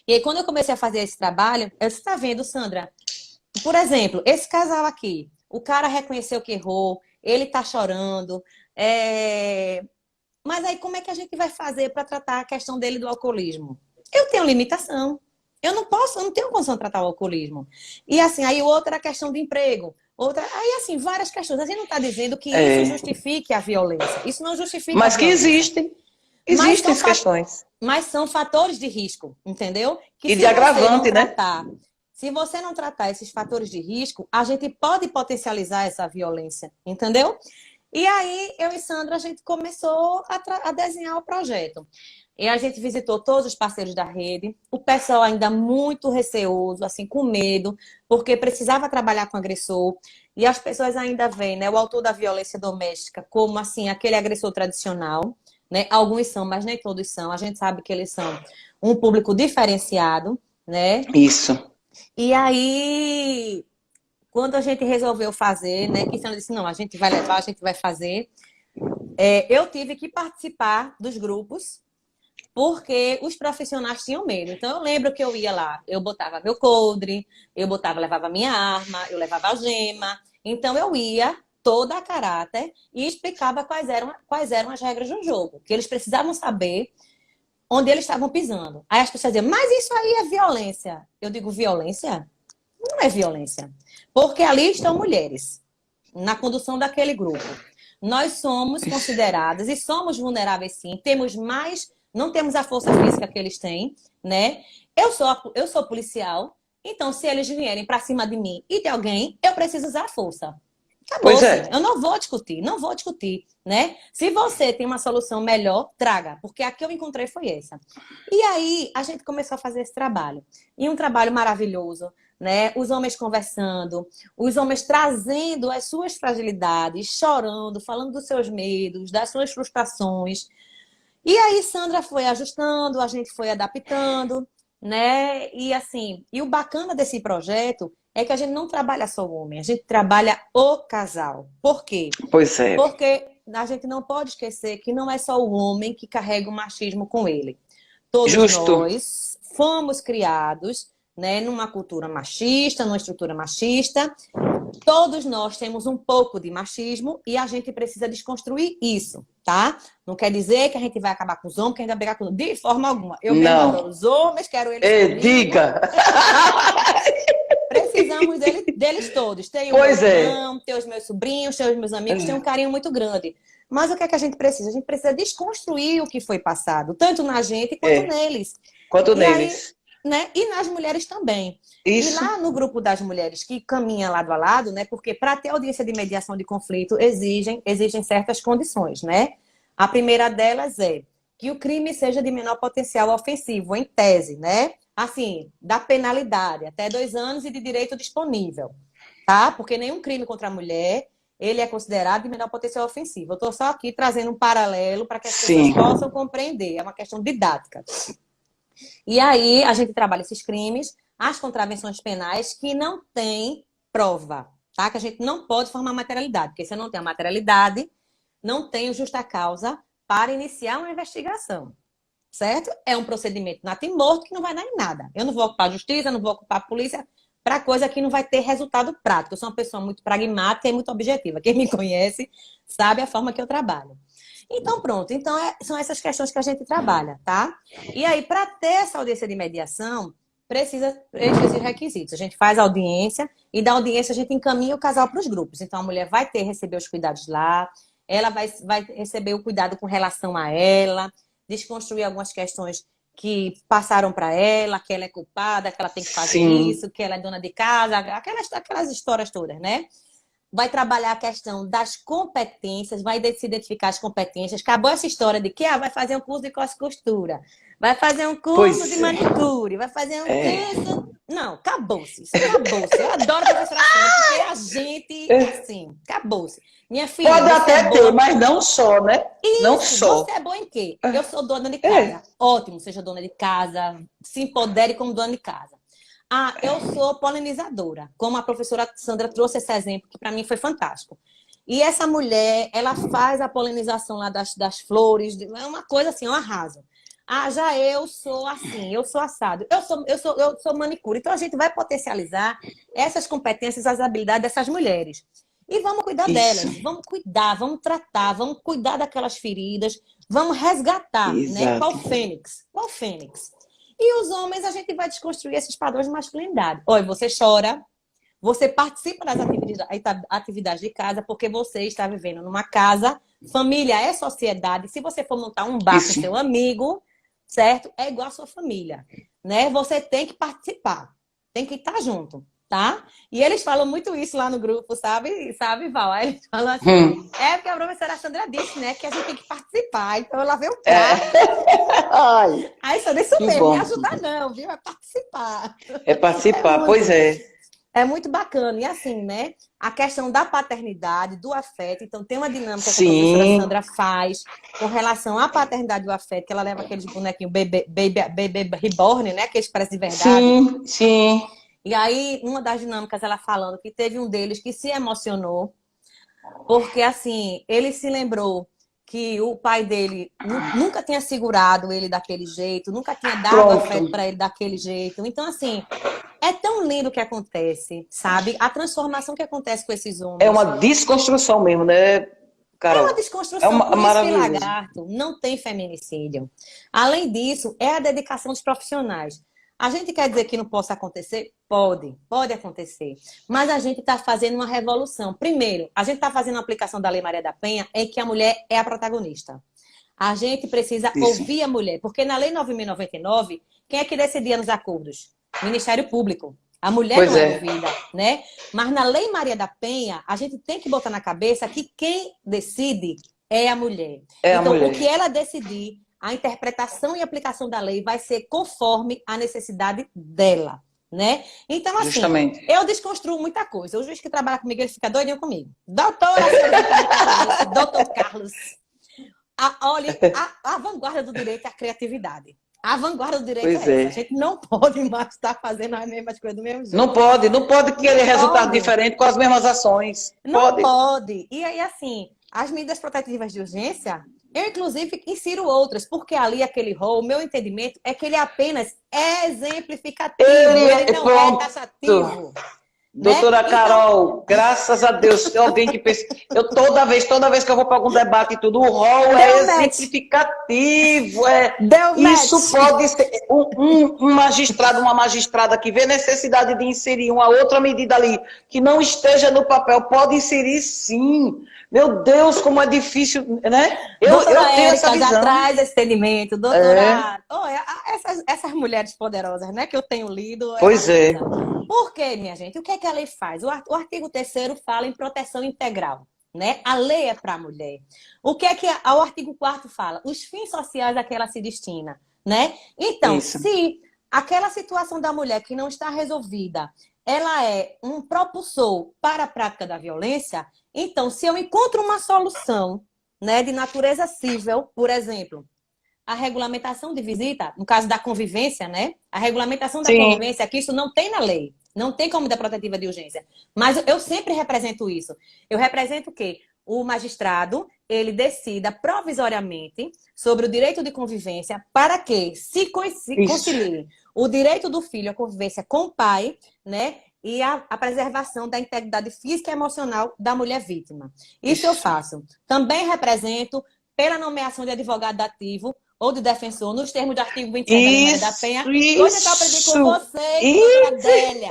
E aí, quando eu comecei a fazer esse trabalho, eu disse, tá vendo, Sandra? Por exemplo, esse casal aqui, o cara reconheceu que errou, ele tá chorando. Mas aí, como é que a gente vai fazer para tratar a questão dele do alcoolismo? Eu tenho limitação. eu não tenho condição de tratar o alcoolismo. E assim, aí outra é a questão do emprego. Outra, aí assim, várias questões. A gente não está dizendo que isso É. justifique a violência. Isso não justifica a Mas que violência. existem. Mas Existem são, as questões. mas são fatores de risco, entendeu? Que E de se você não agravante, né? tratar, se você não tratar esses fatores de risco, a gente pode potencializar essa violência, entendeu? E aí, eu e Sandra, a gente começou a desenhar o projeto. E a gente visitou todos os parceiros da rede, o pessoal ainda muito receoso, assim, com medo, porque precisava trabalhar com agressor. E as pessoas ainda veem, né, o autor da violência doméstica como, assim, aquele agressor tradicional, né? Alguns são, mas nem todos são. A gente sabe que eles são um público diferenciado, né? Isso. E aí, quando a gente resolveu fazer, né, que Sandra disse, não, a gente vai levar, a gente vai fazer, eu tive que participar dos grupos, porque os profissionais tinham medo. Então, eu lembro que eu ia lá, eu botava meu coldre, levava minha arma, eu levava a gema. Então, eu ia toda a caráter e explicava quais eram as regras do jogo, que eles precisavam saber onde eles estavam pisando. Aí as pessoas diziam, mas isso aí é violência. Eu digo, violência? Não é violência. Porque ali estão mulheres, na condução daquele grupo. Nós somos consideradas e somos vulneráveis sim. Temos mais, não temos a força física que eles têm, né? Eu sou policial, então se eles vierem para cima de mim e de alguém, eu preciso usar a força. Pois Acabou-se. é. Eu não vou discutir, né? Se você tem uma solução melhor, traga, porque a que eu encontrei foi essa. E aí a gente começou a fazer esse trabalho. E um trabalho maravilhoso, né? Os homens conversando, os homens trazendo as suas fragilidades, chorando, falando dos seus medos, das suas frustrações. E aí Sandra foi ajustando, a gente foi adaptando, né? E assim, e o bacana desse projeto é que a gente não trabalha só o homem, a gente trabalha o casal. Por quê? Pois é. Porque a gente não pode esquecer que não é só o homem que carrega o machismo com ele. Todos Justo. nós fomos criados, né, numa cultura machista, numa estrutura machista. Todos nós temos um pouco de machismo e a gente precisa desconstruir isso, tá? Não quer dizer que a gente vai acabar com os homens, que a gente vai brigar com os homens. De forma alguma. Eu mesmo adoro Não. os homens, quero eles comigo. Diga. Precisamos deles todos. Tem o meu Pois é. irmão, tem os meus sobrinhos, tem os meus amigos, tem um carinho muito grande. Mas o que é que a gente precisa? A gente precisa desconstruir o que foi passado, tanto na gente quanto neles. Quanto E aí, neles. né? E nas mulheres também. E Isso. lá no grupo das mulheres que caminha lado a lado, né? Porque para ter audiência de mediação de conflito exigem certas condições, né? A primeira delas é que o crime seja de menor potencial ofensivo, em tese, né? Assim, da penalidade, até 2 anos e de direito disponível, tá? Porque nenhum crime contra a mulher, ele é considerado de menor potencial ofensivo. Eu estou só aqui trazendo um paralelo para que as pessoas Sim. possam compreender. É uma questão didática. E aí a gente trabalha esses crimes, as contravenções penais que não têm prova, tá? Que a gente não pode formar materialidade, porque se eu não tenho a materialidade, não tenho justa causa para iniciar uma investigação, certo? É um procedimento nato-morto que não vai dar em nada. Eu não vou ocupar a justiça, não vou ocupar a polícia para coisa que não vai ter resultado prático. Eu sou uma pessoa muito pragmática e muito objetiva. Quem me conhece sabe a forma que eu trabalho. Então, pronto. Então, são essas questões que a gente trabalha, tá? E aí, para ter essa audiência de mediação, precisa preencher esses requisitos. A gente faz a audiência e da audiência a gente encaminha o casal para os grupos. Então, a mulher vai receber os cuidados lá, ela vai receber o cuidado com relação a ela, desconstruir algumas questões que passaram para ela, que ela é culpada, que ela tem que fazer Sim. isso, que ela é dona de casa, aquelas histórias todas, né? Vai trabalhar a questão das competências, vai se identificar as competências. Acabou essa história de que vai fazer um curso de costura, vai fazer um curso de manicure, vai fazer um curso... Não, acabou-se, isso acabou-se. Eu adoro a professora Sandra, porque a gente, assim, acabou-se. Minha filha, Pode até ter, mas não só, né? Isso, não só. você é boa em quê? Eu sou dona de casa. Ótimo, seja dona de casa, se empodere como dona de casa. Ah, eu sou polinizadora, como a professora Sandra trouxe esse exemplo, que para mim foi fantástico. E essa mulher, ela faz a polinização lá das flores, é uma coisa assim, um arraso. Ah, já eu sou assim, eu sou assado, eu sou manicure. Então a gente vai potencializar essas competências, as habilidades dessas mulheres. E vamos cuidar delas, vamos cuidar, vamos tratar, vamos cuidar daquelas feridas, vamos resgatar, né? Exato. Qual fênix? Qual fênix? E os homens, a gente vai desconstruir esses padrões de masculinidade. Olha, você chora, você participa das atividades de casa porque você está vivendo numa casa, família é sociedade. Se você for montar um bar com Isso. seu amigo, certo? É igual a sua família, né? Você tem que participar, tem que estar junto, tá? E eles falam muito isso lá no grupo, sabe, Val? Aí eles falam assim, porque a professora Sandra disse, né, que a gente tem que participar. Então eu lavei o prato. Ai, Aí só disse que mesmo, bom. me ajudar não, viu? É participar. É participar, pois é. É muito bacana. E assim, né? A questão da paternidade, do afeto. Então, tem uma dinâmica que a Sim. professora Sandra faz com relação à paternidade e do afeto, que ela leva aqueles bonequinhos baby reborn, né? Que eles parecem de verdade. Sim, sim. E aí, uma das dinâmicas, ela falando que teve um deles que se emocionou, porque assim, ele se lembrou que o pai dele nunca tinha segurado ele daquele jeito, nunca tinha dado Pronto. afeto para ele daquele jeito. Então, assim, é tão lindo o que acontece, sabe? A transformação que acontece com esses homens. É uma desconstrução mesmo, né, Carol? É uma desconstrução, por isso que maravilhoso. Lagarto não tem feminicídio. Além disso, é a dedicação dos profissionais. A gente quer dizer que não possa acontecer? Pode acontecer. Mas a gente está fazendo uma revolução. Primeiro, a gente está fazendo uma aplicação da Lei Maria da Penha em que a mulher é a protagonista. A gente precisa ouvir a mulher, porque na Lei 9.099, quem é que decidia nos acordos? Ministério Público. A mulher não é ouvida, né? Mas na Lei Maria da Penha, a gente tem que botar na cabeça que quem decide é a mulher. Então, o que ela decidir, a interpretação e aplicação da lei vai ser conforme a necessidade dela, né? Então, assim, justamente, eu desconstruo muita coisa. O juiz que trabalha comigo, ele fica doidinho comigo. Doutor Carlos, olha, a vanguarda do direito é a criatividade. A vanguarda do direito é essa. A gente não pode mais estar fazendo as mesmas coisas do mesmo jeito. Não pode querer resultado diferente com as mesmas ações. Não pode. E aí, assim, as medidas protetivas de urgência, eu, inclusive, insiro outras, porque ali, aquele rol, o meu entendimento é que ele é apenas exemplificativo, ele não é taxativo. Doutora Carol, graças a Deus, tem alguém que pensa. Eu toda vez que eu vou para algum debate e tudo, o rol é exemplificativo. Isso pode ser um magistrado, uma magistrada que vê necessidade de inserir uma outra medida ali, que não esteja no papel, pode inserir sim. Meu Deus, como é difícil, né? Eu tenho essa visão. Já traz esse entendimento, doutora. Essas mulheres poderosas, né, que eu tenho lido. Pois é. Por quê, minha gente? O que é que a lei faz? O artigo 3º fala em proteção integral, né? A lei é para a mulher. O que é que o artigo 4º fala? Os fins sociais a que ela se destina, né? Então, se aquela situação da mulher que não está resolvida, ela é um propulsor para a prática da violência, então, se eu encontro uma solução, né, de natureza civil, por exemplo, a regulamentação de visita, no caso da convivência, né? A regulamentação da convivência, que isso não tem na lei. Não tem como dar protetiva de urgência. Mas eu sempre represento isso. Eu represento o quê? O magistrado, ele decida provisoriamente sobre o direito de convivência para que se concilie o direito do filho à convivência com o pai, né? E a preservação da integridade física e emocional da mulher vítima. Isso eu faço. Também represento pela nomeação de advogado ativo ou de defensor, nos termos do artigo 27 da Lei Maria da Penha. Hoje eu aprendi com vocês, doutora Adélia.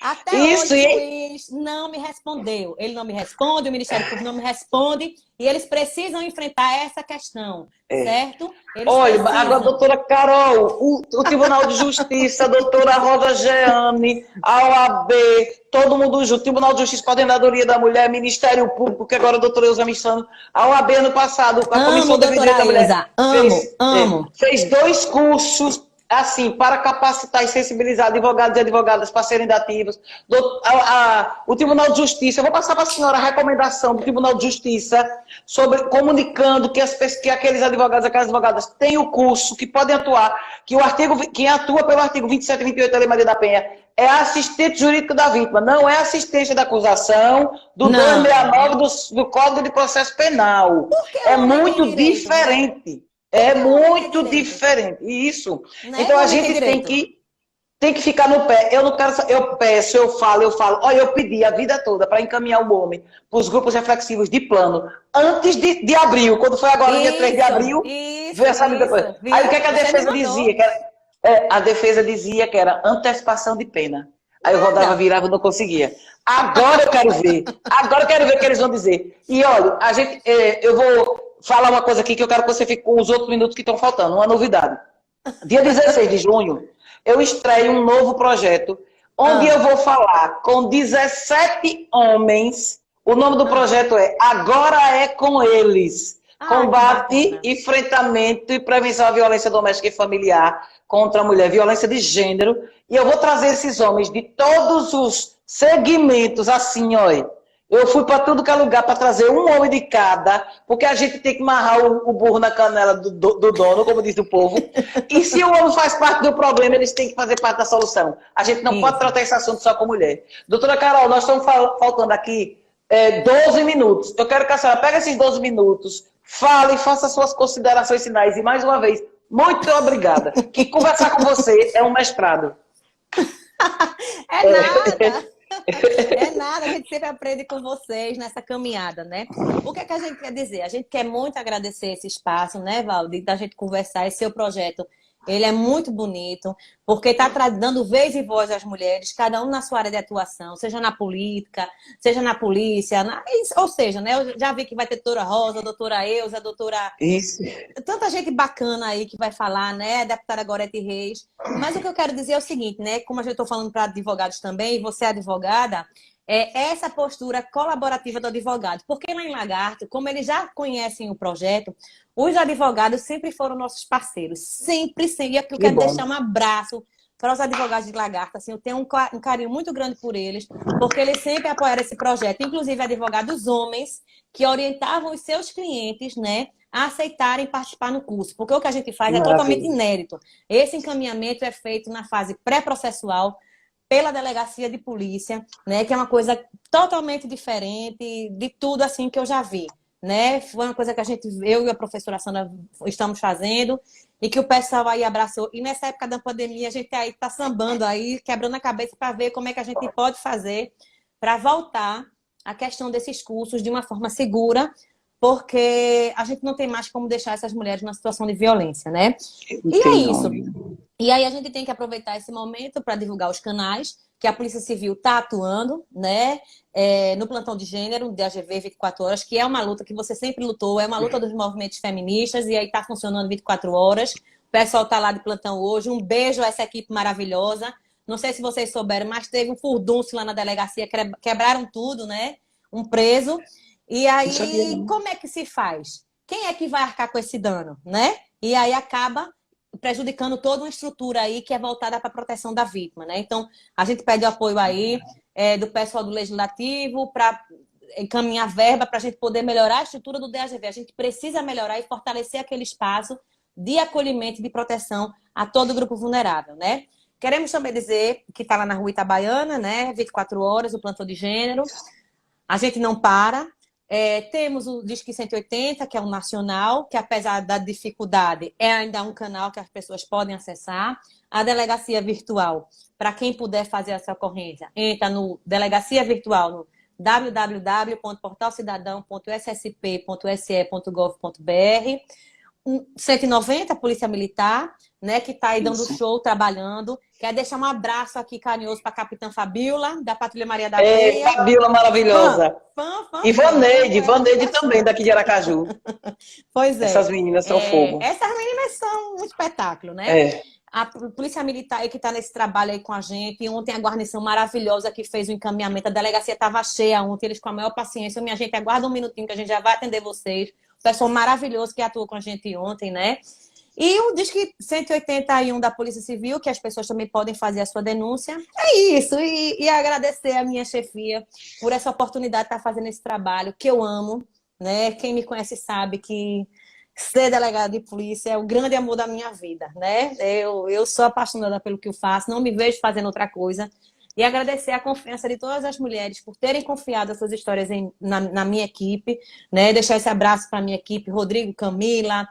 Até hoje o juiz não me respondeu. Ele não me responde, o Ministério Público não me responde, e eles precisam enfrentar essa questão, certo? Olha, agora, doutora Carol, o Tribunal de Justiça, a doutora Rosa Jeane, a OAB, todo mundo junto, Tribunal de Justiça, Coordenadoria da Mulher, Ministério Público, que agora a doutora Elza me estando, a OAB ano passado, a Comissão de Direito da Mulher, fez 2 cursos, assim, para capacitar e sensibilizar advogados e advogadas para serem dativos. O Tribunal de Justiça, eu vou passar para a senhora a recomendação do Tribunal de Justiça sobre comunicando que aqueles advogados e aquelas advogadas têm o curso, que podem atuar, quem atua pelo artigo 27 e 28 da Lei Maria da Penha é assistente jurídico da vítima, não é assistência da acusação do 269 do Código de Processo Penal. É muito diferente. É muito diferente. Isso. Então a gente tem que ficar no pé. Eu não quero. Eu peço, eu falo. Olha, eu pedi a vida toda para encaminhar o homem para os grupos reflexivos de plano antes de abril. Quando foi agora, dia 3 de abril, veio essa vida. Aí o que a defesa dizia? A defesa dizia que era antecipação de pena. Aí eu rodava, Nada. virava e não conseguia. Agora eu quero ver. Agora eu quero ver o que eles vão dizer. E olha, eu vou falar uma coisa aqui que eu quero que você fique com os outros minutos que estão faltando. Uma novidade. Dia 16 de junho, eu estreio um novo projeto, onde eu Ah, vou falar com 17 homens. O nome do ah. projeto é Agora é com Eles. Ah, que Combate, bacana. enfrentamento e prevenção à violência doméstica e familiar contra a mulher, violência de gênero. E eu vou trazer esses homens de todos os segmentos, assim, olha. Eu fui para tudo que é lugar para trazer um homem de cada, porque a gente tem que amarrar o burro na canela do dono, como diz o povo. E se o homem faz parte do problema, eles têm que fazer parte da solução. A gente não pode Isso. tratar esse assunto só com mulher. Doutora Carol, nós estamos faltando aqui 12 minutos. Eu quero que a senhora pegue esses 12 minutos, fale e faça suas considerações finais. E mais uma vez, muito obrigada. Que conversar com você é um mestrado. É nada. É nada, a gente sempre aprende com vocês nessa caminhada, né? O que é que a gente quer dizer? A gente quer muito agradecer esse espaço, né, Valdir, da gente conversar. Esse seu projeto, ele é muito bonito, porque está dando vez e voz às mulheres, cada um na sua área de atuação, seja na política, seja na polícia, ou seja, né? Eu já vi que vai ter doutora Rosa, doutora Eusa, doutora Isso. tanta gente bacana aí que vai falar, né? A deputada Gorete Reis. Mas o que eu quero dizer é o seguinte, né? Como a gente estou falando para advogados também, e você é advogada, é essa postura colaborativa do advogado. Porque lá em Lagarto, como eles já conhecem o projeto, os advogados sempre foram nossos parceiros. Sempre, sempre. E aqui eu Que quero bom. deixar um abraço para os advogados de Lagarto. Assim, eu tenho um carinho muito grande por eles, porque eles sempre apoiaram esse projeto. Inclusive, advogados homens que orientavam os seus clientes, né? A aceitarem participar no curso, porque o que a gente faz é totalmente Maravilha. inédito. Esse encaminhamento é feito na fase pré-processual pela delegacia de polícia, né, que é uma coisa totalmente diferente de tudo assim que eu já vi, né? Foi uma coisa que eu e a professora Sandra estamos fazendo e que o pessoal aí abraçou. E nessa época da pandemia a gente aí tá sambando aí, quebrando a cabeça para ver como é que a gente pode fazer para voltar a questão desses cursos de uma forma segura, porque a gente não tem mais como deixar essas mulheres numa situação de violência, né? Não E é tem isso. nome. E aí a gente tem que aproveitar esse momento para divulgar os canais que a Polícia Civil está atuando, né? No plantão de gênero, do DGV 24 horas, que é uma luta que você sempre lutou, é uma luta dos movimentos feministas, e aí está funcionando 24 horas. O pessoal está lá de plantão hoje. Um beijo a essa equipe maravilhosa. Não sei se vocês souberam, mas teve um furdunço lá na delegacia, quebraram tudo, né? Um preso. E Não sabia, aí, não. como é que se faz? Quem é que vai arcar com esse dano, né? E aí acaba prejudicando toda uma estrutura aí que é voltada para a proteção da vítima, né? Então, a gente pede apoio aí do pessoal do Legislativo para encaminhar verba para a gente poder melhorar a estrutura do DGV. A gente precisa melhorar e fortalecer aquele espaço de acolhimento e de proteção a todo o grupo vulnerável, né? Queremos também dizer que está lá na Rua Itabaiana, né? 24 horas, o plantão de gênero. A gente não para. Temos o Disque 180, que é um nacional, que apesar da dificuldade, é ainda um canal que as pessoas podem acessar. A delegacia virtual, para quem puder fazer essa ocorrência, entra no delegacia virtual no www.portalcidadão.ssp.se.gov.br. 190, Polícia Militar, né, que está aí dando Isso. show, trabalhando. Quero deixar um abraço aqui carinhoso para a Capitã Fabiola, da Patrulha Maria da Penha. Fabiola Fã, maravilhosa. fã, fã, E fã. Amo Vaneide, ela de Vaneide paixão. também, daqui de Aracaju. Pois Essas é. meninas são fogo. Essas meninas são um espetáculo, né? É. A Polícia Militar aí que está nesse trabalho aí com a gente. Ontem a guarnição maravilhosa que fez o encaminhamento. A delegacia estava cheia ontem, eles com a maior paciência. Minha gente, aguarda um minutinho que a gente já vai atender vocês. O pessoal maravilhoso que atuou com a gente ontem, né? E o Disque 181 da Polícia Civil, que as pessoas também podem fazer a sua denúncia. É isso. E agradecer a minha chefia por essa oportunidade de estar fazendo esse trabalho, que eu amo, né? Quem me conhece sabe que ser delegada de polícia é o grande amor da minha vida, né? Eu sou apaixonada pelo que eu faço, não me vejo fazendo outra coisa. E agradecer a confiança de todas as mulheres por terem confiado as suas histórias na minha equipe, né? Deixar esse abraço para a minha equipe, Rodrigo, Camila,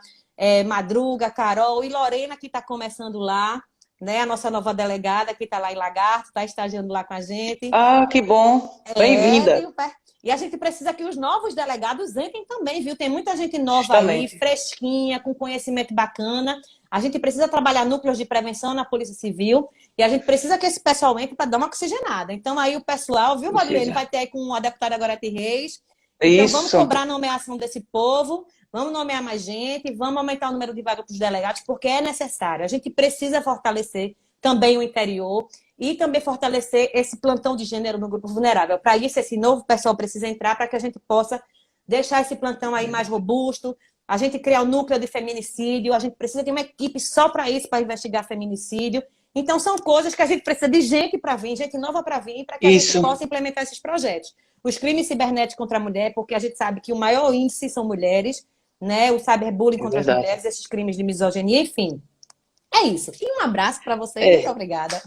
Madruga, Carol e Lorena, que está começando lá, né? A nossa nova delegada, que está lá em Lagarto, está estagiando lá com a gente. Ah, que bom. Bem-vinda. E a gente precisa que os novos delegados entrem também, viu? Tem muita gente nova Justamente. aí, fresquinha, com conhecimento bacana. A gente precisa trabalhar núcleos de prevenção na Polícia Civil e a gente precisa que esse pessoal entre para dar uma oxigenada. Então, aí o pessoal, viu, Valdirene, Precisa. vai ter aí com a deputada Gorete Reis. Então, vamos Isso. cobrar a nomeação desse povo, vamos nomear mais gente, vamos aumentar o número de vagas para os delegados, porque é necessário. A gente precisa fortalecer também o interior e também fortalecer esse plantão de gênero no grupo vulnerável. Para isso, esse novo pessoal precisa entrar para que a gente possa deixar esse plantão aí mais robusto, a gente criar o núcleo de feminicídio, a gente precisa de uma equipe só para isso, para investigar feminicídio. Então, são coisas que a gente precisa de gente para vir, gente nova para vir, para que a gente possa implementar esses projetos. Os crimes cibernéticos contra a mulher, porque a gente sabe que o maior índice são mulheres, né? O cyberbullying contra as mulheres, esses crimes de misoginia, enfim. É isso. E um abraço para você. Muito obrigada.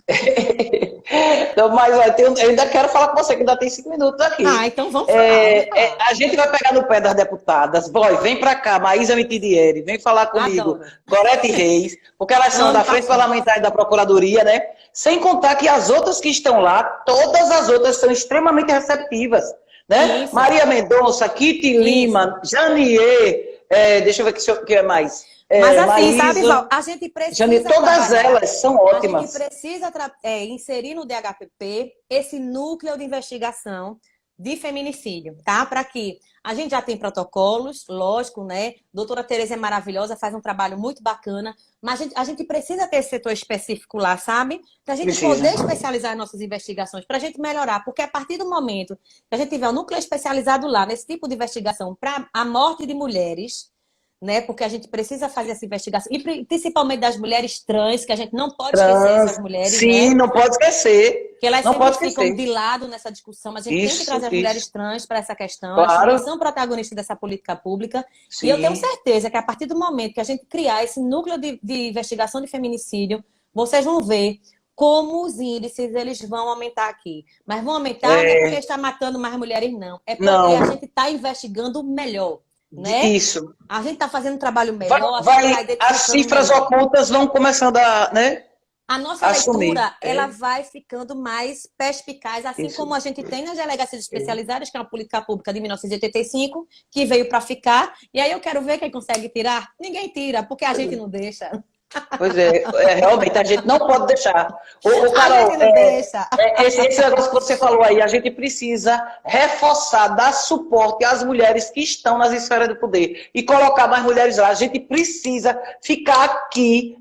Então, mas eu ainda quero falar com você, que ainda tem 5 minutos aqui. Então vamos falar. A gente vai pegar no pé das deputadas. Boy, vem pra cá, Maísa Mitidieri, vem falar comigo. Adoro. Gorete Reis, porque elas são da Frente Parlamentar e da Procuradoria, né? Sem contar que as outras que estão lá, todas as outras são extremamente receptivas, né? Isso. Maria Mendonça, Kitty Lima, Janier, deixa eu ver o que é mais. Mas assim, Maísa, sabe, Val, a gente precisa Janier, todas elas são ótimas. A gente precisa inserir no DHPP esse núcleo de investigação de feminicídio, tá? Para que a gente já tem protocolos, lógico, né? Doutora Tereza é maravilhosa, faz um trabalho muito bacana, mas a gente precisa ter esse setor específico lá, sabe? Para a gente poder especializar as nossas investigações, para a gente melhorar, porque a partir do momento que a gente tiver um núcleo especializado lá, nesse tipo de investigação, para a morte de mulheres, né? Porque a gente precisa fazer essa investigação, e principalmente das mulheres trans, que a gente não pode esquecer essas mulheres, sim, né? não pode esquecer. Que elas não sempre pode ficam de lado nessa discussão, mas a gente tem que trazer as mulheres trans para essa questão, claro. elas são protagonistas dessa política pública, sim. E eu tenho certeza que a partir do momento que a gente criar esse núcleo de investigação de feminicídio, vocês vão ver como os índices eles vão aumentar aqui. Mas vão aumentar não é porque está matando mais mulheres, não. É porque a gente está investigando melhor. Né? Isso. A gente está fazendo um trabalho melhor. As cifras ocultas vão começando a, né? A nossa leitura, ela vai ficando mais perspicaz, assim como a gente tem nas delegacias especializadas, que é uma política pública de 1985, que veio para ficar. E aí eu quero ver quem consegue tirar. Ninguém tira, porque a gente não deixa. Pois realmente, a gente não pode deixar. Carol, a gente não deixa. Esse negócio que você falou aí, a gente precisa reforçar, dar suporte às mulheres que estão nas esferas do poder e colocar mais mulheres lá. A gente precisa ficar aqui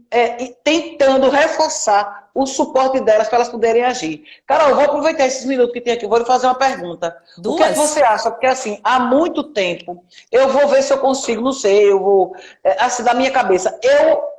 tentando reforçar o suporte delas para elas poderem agir. Carol, eu vou aproveitar esses minutos que tem aqui, eu vou lhe fazer uma pergunta. O que é que você acha? Porque assim, há muito tempo, eu vou ver se eu consigo, não sei, eu vou, assim, da minha cabeça, eu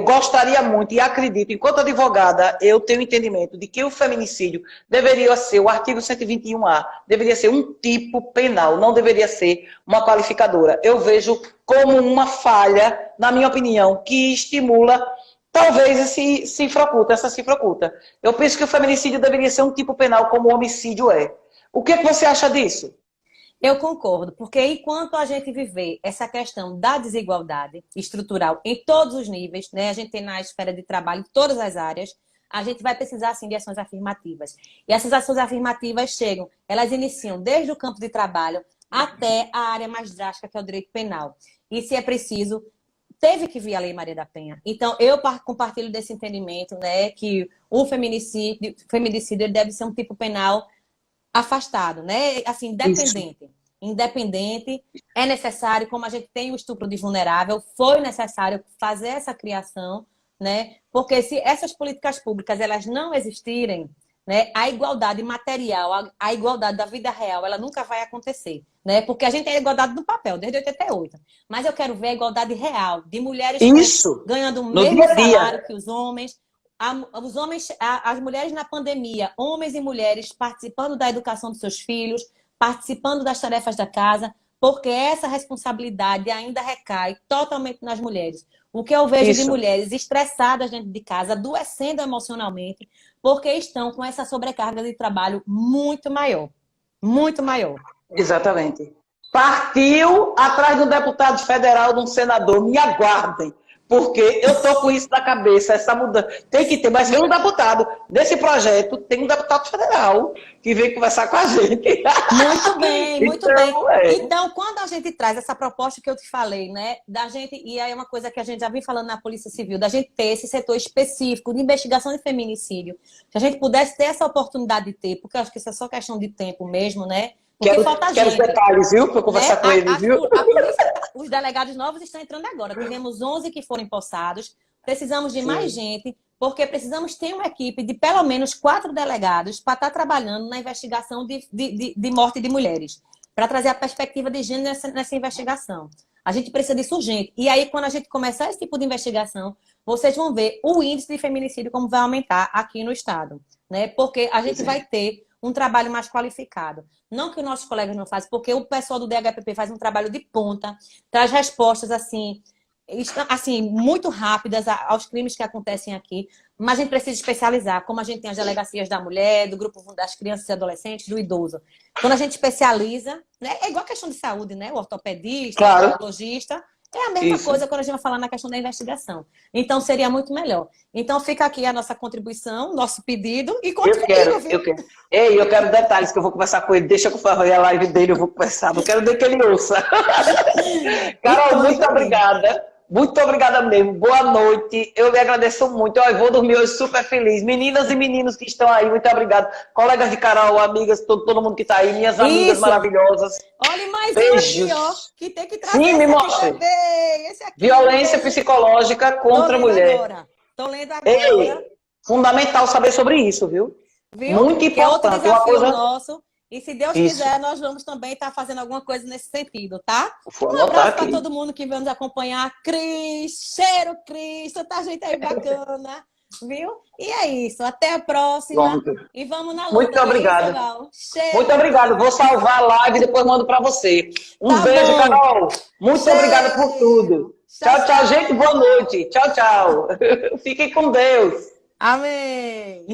gostaria muito e acredito, enquanto advogada, eu tenho entendimento de que o feminicídio deveria ser, o artigo 121A, deveria ser um tipo penal, não deveria ser uma qualificadora. Eu vejo como uma falha, na minha opinião, que estimula talvez essa cifra oculta. Eu penso que o feminicídio deveria ser um tipo penal como o homicídio é. O que você acha disso? Eu concordo, porque enquanto a gente viver essa questão da desigualdade estrutural em todos os níveis, né, a gente tem na esfera de trabalho em todas as áreas, a gente vai precisar, sim, de ações afirmativas. E essas ações afirmativas elas iniciam desde o campo de trabalho até a área mais drástica, que é o direito penal. E, se é preciso, teve que vir a Lei Maria da Penha. Então, eu compartilho desse entendimento, né, que o feminicídio ele deve ser um tipo penal afastado, né? Assim, independente. Isso. Independente, é necessário, como a gente tem o estupro de vulnerável, foi necessário fazer essa criação, né? Porque se essas políticas públicas elas não existirem, né, a igualdade material, a igualdade da vida real, ela nunca vai acontecer, né? Porque a gente tem a igualdade no papel, desde 88. Mas eu quero ver a igualdade real, de mulheres ganhando o mesmo salário que os homens, as mulheres na pandemia, homens e mulheres participando da educação dos seus filhos, participando das tarefas da casa, porque essa responsabilidade ainda recai totalmente nas mulheres. O que eu vejo de mulheres estressadas dentro de casa, adoecendo emocionalmente, porque estão com essa sobrecarga de trabalho muito maior. Muito maior. Exatamente. Partiu atrás de um deputado federal, de um senador. Me aguardem. Porque eu tô com isso na cabeça, essa mudança. Tem que ter, mas vem um deputado. Nesse projeto, tem um deputado federal que vem conversar com a gente. Muito bem, muito bem. Então, é. Então, quando a gente traz essa proposta que eu te falei, né, da gente, e aí é uma coisa que a gente já vem falando na Polícia Civil, da gente ter esse setor específico de investigação de feminicídio, se a gente pudesse ter essa oportunidade de ter, porque eu acho que isso é só questão de tempo mesmo, né? Porque falta Quero os gente. detalhes, viu? Para eu conversar com ele, viu? A polícia, os delegados novos estão entrando agora. Tivemos 11 que foram empossados. Precisamos de mais gente, porque precisamos ter uma equipe de pelo menos 4 delegados para estar trabalhando na investigação de morte de mulheres, para trazer a perspectiva de gênero nessa investigação. A gente precisa disso urgente. E aí, quando a gente começar esse tipo de investigação, vocês vão ver o índice de feminicídio como vai aumentar aqui no estado, né? Porque a gente vai ter um trabalho mais qualificado. Não que os nossos colegas não fazem, porque o pessoal do DHPP faz um trabalho de ponta, traz respostas assim muito rápidas aos crimes que acontecem aqui, mas a gente precisa especializar, como a gente tem as delegacias da mulher, do grupo das crianças e adolescentes, do idoso. Quando a gente especializa, né, é igual a questão de saúde, né? O ortopedista, Claro. o cardiologista, é a mesma coisa quando a gente vai falar na questão da investigação. Então, seria muito melhor. Então, fica aqui a nossa contribuição, nosso pedido e Eu quero. Ei, eu quero detalhes que eu vou conversar com ele. Deixa eu fazer a live dele, eu vou conversar. Não quero nem que ele ouça. Carol, muito obrigada. Muito obrigada mesmo. Boa noite. Eu lhe agradeço muito. Eu vou dormir hoje super feliz. Meninas e meninos que estão aí, muito obrigada. Colegas de Carol, amigas, todo mundo que está aí, minhas amigas maravilhosas. Olha, mais beijos. Uma aqui, ó, que tem que trazer. Sim, me mostre. Violência psicológica contra a mulher. Estou lendo agora. Ei, fundamental saber sobre isso, viu? Muito importante. Que é outro desafio nosso. E se Deus Isso. quiser, nós vamos também estar fazendo alguma coisa nesse sentido, tá? Vou um abraço para todo mundo que veio nos acompanhar. Cris, cheiro, Cris, tanta gente aí bacana, viu? E é isso, até a próxima. Pronto. E vamos na luta. Muito obrigada. Muito obrigada. Vou salvar a live e depois mando para você. Beijo, Carol. Muito obrigada por tudo. Tchau, tchau, gente. Boa noite. Tchau, tchau. Fiquem com Deus. Amém.